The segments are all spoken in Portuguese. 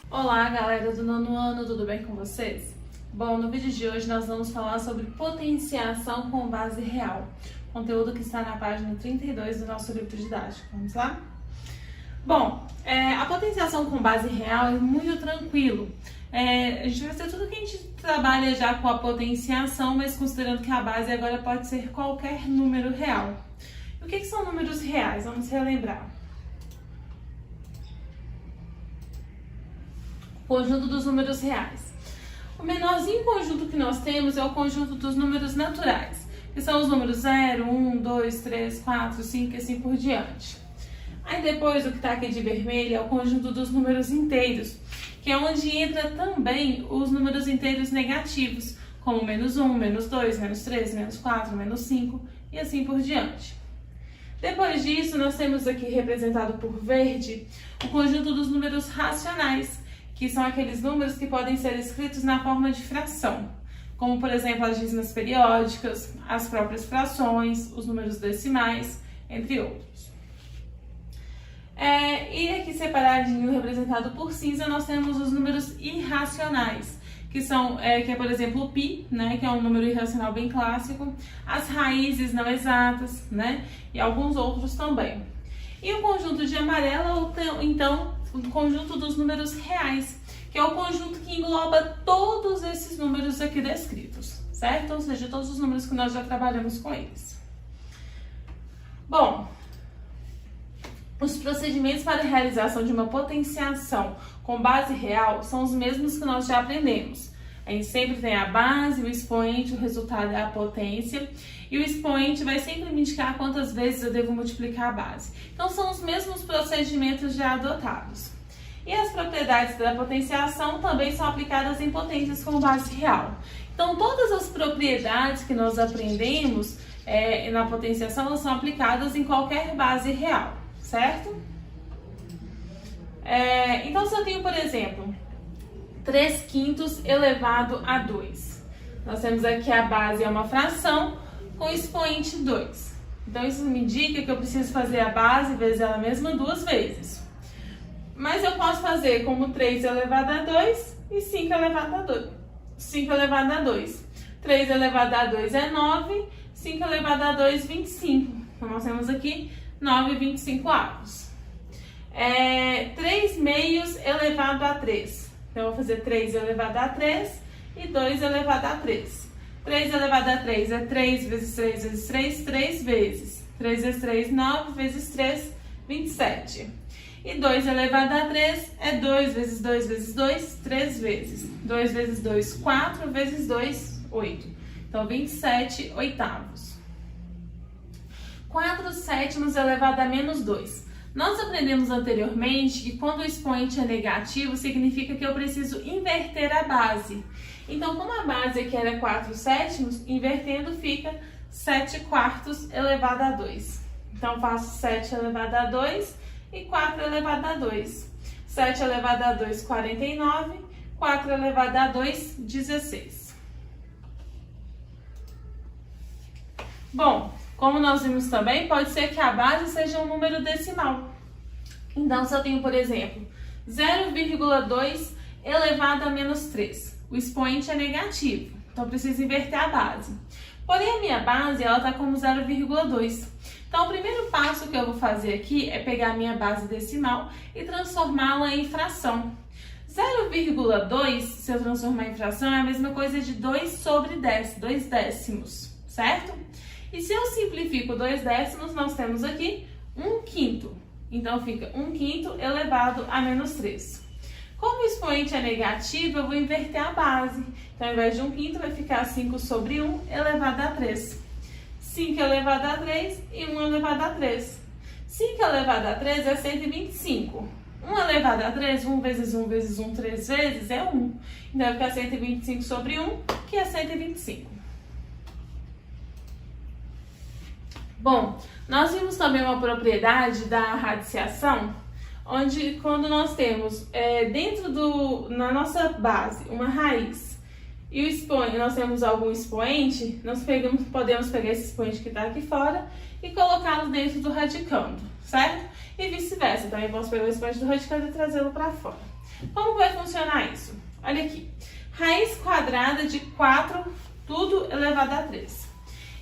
Olá, galera do nono ano, tudo bem com vocês? Bom, no vídeo de hoje nós vamos falar sobre potenciação com base real, conteúdo que está na página 32 do nosso livro didático. Vamos lá? Bom, a potenciação com base real é muito tranquilo. A gente vai fazer tudo que a gente trabalha já com a potenciação, mas considerando que a base agora pode ser qualquer número real. E o que são números reais? Vamos relembrar. Conjunto dos números reais. O menorzinho conjunto que nós temos é o conjunto dos números naturais, que são os números 0, 1, 2, 3, 4, 5 e assim por diante. Aí depois o que está aqui de vermelho é o conjunto dos números inteiros, que é onde entra também os números inteiros negativos, como menos 1, menos 2, menos 3, menos 4, menos 5 e assim por diante. Depois disso, nós temos aqui representado por verde o conjunto dos números racionais, que são aqueles números que podem ser escritos na forma de fração, como por exemplo as dízimas periódicas, as próprias frações, os números decimais, entre outros. E aqui separadinho, representado por cinza, nós temos os números irracionais, que é por exemplo o pi, né, que é um número irracional bem clássico, as raízes não exatas, né, e alguns outros também. E o conjunto de amarelo, então, o conjunto dos números reais, que é o conjunto que engloba todos esses números aqui descritos, certo? Ou seja, todos os números que nós já trabalhamos com eles. Bom, os procedimentos para a realização de uma potenciação com base real são os mesmos que nós já aprendemos. A gente sempre tem a base, o expoente, o resultado é a potência, e o expoente vai sempre me indicar quantas vezes eu devo multiplicar a base. Então, são os mesmos procedimentos já adotados. E as propriedades da potenciação também são aplicadas em potências com base real. Então, todas as propriedades que nós aprendemos na potenciação, elas são aplicadas em qualquer base real, certo? Então, se eu tenho, por exemplo, 3/5 elevado a 2. Nós temos aqui a base é uma fração com expoente 2. Então, isso me indica que eu preciso fazer a base vezes ela mesma 2 vezes. Mas eu posso fazer como 3 elevado a 2 e 5 elevado a 2. 5 elevado a 2. 3 elevado a 2 é 9, 5 elevado a 2, 25. Então, nós temos aqui 9/25. 3 meios elevado a 3. Então, eu vou fazer 3 elevado a 3 e 2 elevado a 3. 3 elevado a 3 é 3 vezes 3 vezes 3, 3 vezes. 3 vezes 3, 9 vezes 3, 27. E 2 elevado a 3 é 2 vezes 2 vezes 2, 3 vezes. 2 vezes 2, 4 vezes 2, 8. Então, 27/8. 4/7 elevado a menos 2. Nós aprendemos anteriormente que quando o expoente é negativo, significa que eu preciso inverter a base. Então, como a base aqui era 4/7, invertendo fica 7/4 elevado a 2. Então, faço 7 elevado a 2 e 4 elevado a 2. 7 elevado a 2, 49. 4 elevado a 2, 16. Bom, como nós vimos também, pode ser que a base seja um número decimal. Então, se eu tenho, por exemplo, 0,2 elevado a menos 3, o expoente é negativo, então eu preciso inverter a base. Porém, a minha base está como 0,2. Então, o primeiro passo que eu vou fazer aqui é pegar a minha base decimal e transformá-la em fração. 0,2, se eu transformar em fração, é a mesma coisa de 2 sobre 10, 2 décimos, certo? E se eu simplifico 2 décimos, nós temos aqui 1/5. Então, fica 1/5 elevado a menos 3. Como o expoente é negativo, eu vou inverter a base. Então, ao invés de 1/5, vai ficar 5 sobre 1 elevado a 3. 5 elevado a 3 e 1 elevado a 3. 5 elevado a 3 é 125. 1 elevado a 3, 1 vezes 1 vezes 1, 3 vezes, é 1. Então, vai ficar 125 sobre 1, que é 125. Bom, nós vimos também uma propriedade da radiciação, onde quando nós temos na nossa base uma raiz e o expoente, nós temos algum expoente, nós podemos pegar esse expoente que está aqui fora e colocá-lo dentro do radicando, certo? E vice-versa, também posso pegar o expoente do radicando e trazê-lo para fora. Como vai funcionar isso? Olha aqui. Raiz quadrada de 4, tudo elevado a 3.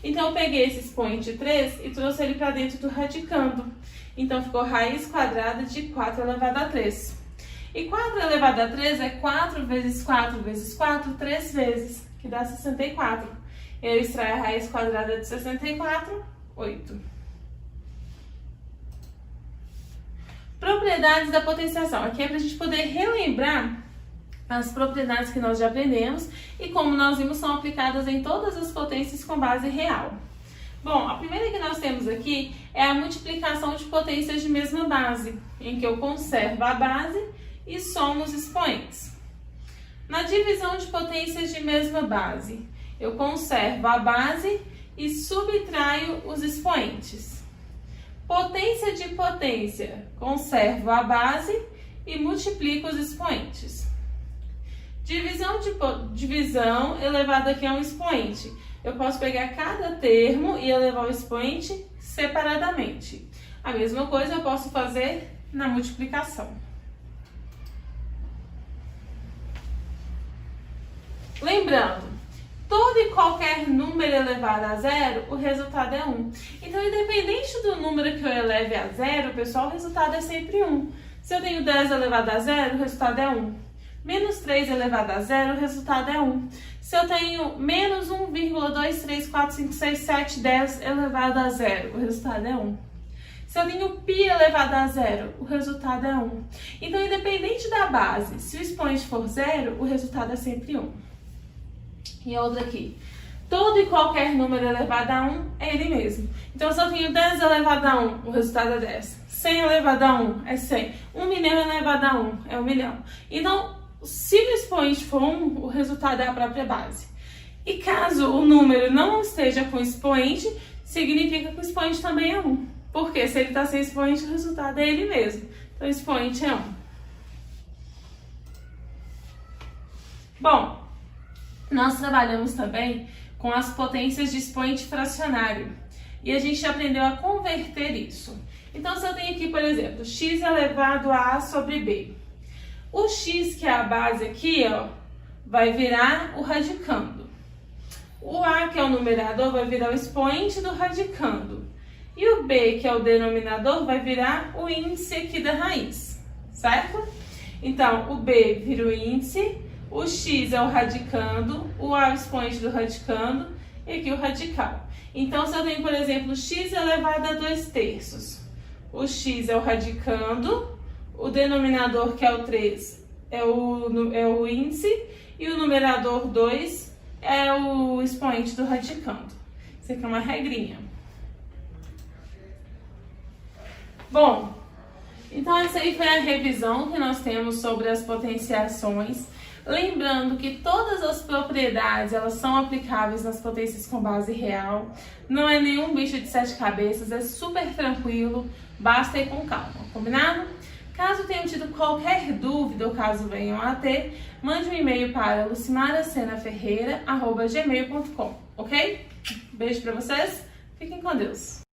Então, eu peguei esse expoente 3 e trouxe ele para dentro do radicando. Então, ficou raiz quadrada de 4 elevado a 3. E 4 elevado a 3 é 4 vezes 4 vezes 4, 3 vezes, que dá 64. Eu extraio a raiz quadrada de 64, 8. Propriedades da potenciação. Aqui é para a gente poder relembrar as propriedades que nós já aprendemos e como nós vimos são aplicadas em todas as potências com base real. Bom, a primeira que nós temos aqui é a multiplicação de potências de mesma base, em que eu conservo a base e somo os expoentes. Na divisão de potências de mesma base, eu conservo a base e subtraio os expoentes. Potência de potência, conservo a base e multiplico os expoentes. Divisão elevado aqui a um expoente. Eu posso pegar cada termo e elevar o expoente separadamente. A mesma coisa eu posso fazer na multiplicação. Lembrando, todo e qualquer número elevado a zero, o resultado é 1. Então, independente do número que eu eleve a zero, pessoal, o resultado é sempre 1. Se eu tenho 10 elevado a zero, o resultado é 1. Menos 3 elevado a zero, o resultado é 1. Se eu tenho menos 1,23456 10 elevado a zero, o resultado é 1. Se eu tenho π elevado a zero, o resultado é 1. Então, independente da base, se o expoente for zero, o resultado é sempre 1. E outra aqui. Todo e qualquer número elevado a 1 é ele mesmo. Então, se eu tenho 10 elevado a 1, o resultado é 10. 100 elevado a 1 é 100. 1 milhão elevado a 1 é 1 milhão. Então, se o expoente for 1, o resultado é a própria base. E caso o número não esteja com expoente, significa que o expoente também é 1. Porque se ele está sem expoente, o resultado é ele mesmo. Então, o expoente é 1. Bom, nós trabalhamos também com as potências de expoente fracionário. E a gente aprendeu a converter isso. Então, se eu tenho aqui, por exemplo, x elevado a a sobre b. O x, que é a base aqui, ó, vai virar o radicando. O a, que é o numerador, vai virar o expoente do radicando. E o b, que é o denominador, vai virar o índice aqui da raiz, certo? Então, o b vira o índice, o x é o radicando, o a é o expoente do radicando e aqui o radical. Então, se eu tenho, por exemplo, x elevado a 2/3, o x é o radicando, o denominador, que é o 3, é o índice, e o numerador 2 é o expoente do radicando. Isso aqui é uma regrinha. Bom, então essa aí foi a revisão que nós temos sobre as potenciações. Lembrando que todas as propriedades, elas são aplicáveis nas potências com base real. Não é nenhum bicho de 7 cabeças, é super tranquilo, basta ir com calma, combinado? Caso tenham tido qualquer dúvida ou caso venham a ter, mande um e-mail para lucimaracenaferreira@gmail.com, ok? Beijo pra vocês, fiquem com Deus!